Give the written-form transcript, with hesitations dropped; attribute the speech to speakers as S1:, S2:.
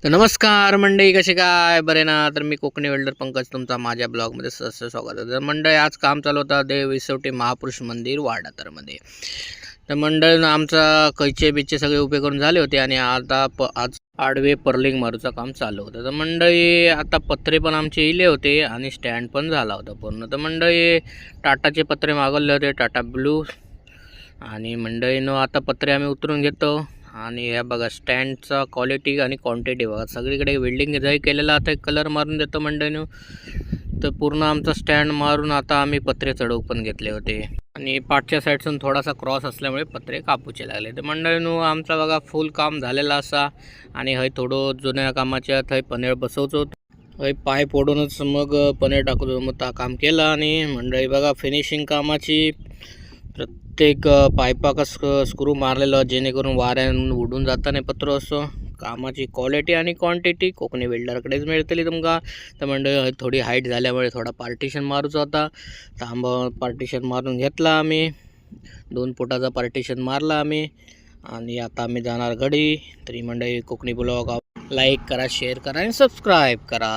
S1: तर नमस्कार मंडळी, कसे काय बरे ना. तर मी कोकणी वेल्डर पंकज तुमचा माझ्या ब्लॉगमध्ये सहर्ष स्वागत आहे. तर मंडळी, आज काम चालू होतं देव विसवटी महापुरुष मंदिर वाडातरमध्ये. तर मंडळीनं आमचा कैचे बिच्चे सगळे उभे करून झाले होते आणि आज आडवे पर्लिंग मारूचं काम चालू होतं. तर मंडळी, आता पत्रे पण आमचे इले होते आणि स्टँड पण झाला होता पूर्ण. तर मंडळी, टाटाचे पत्रे मागवले होते, टाटा ब्लू. आणि मंडळीनं आता पत्रे आम्ही उतरून घेतो. आणि ह्या बघा स्टँडचा क्वालिटी आणि क्वांटिटी बघा, सगळीकडे वेल्डिंग जरी केलेला आता एक कलर मारून देतो मंडळीनं. तर पूर्ण आमचा स्टँड मारून आता आम्ही पत्रे चढवू पण घेतले होते आणि पाठच्या साईडसून थोडासा क्रॉस असल्यामुळे पत्रे कापूचे लागले. तर मंडळीनं आमचा बघा फुल काम झालेला असा. आणि हय थोडं जुन्या कामाच्या थंय पनेळ बसवतो, हय पाय फोडूनच मग पनेळ टाकतो. मग ता काम केलं आणि मंडळी बघा फिनिशिंग कामाची प्रत्येक पायपाका स्क्रू मारलेलं, जेणेकरून वाऱ्यानं उडून जाता नाही पत्र असो. कामाची क्वालिटी आणि क्वांटिटी कोकणी वेल्डरकडेच मिळतली तुमका. तर मंडळी, थोडी हाईट झाल्यामुळे थोडा पार्टिशन मारूचा होता. तांब पार्टिशन मारून घेतला आम्ही, 2 फुटाचा पार्टिशन मारला आम्ही. आणि आता आम्ही जाणार घडी. तरी मंडळी, कोकणी ब्लॉग लाईक करा, शेअर करा आणि सबस्क्राईब करा.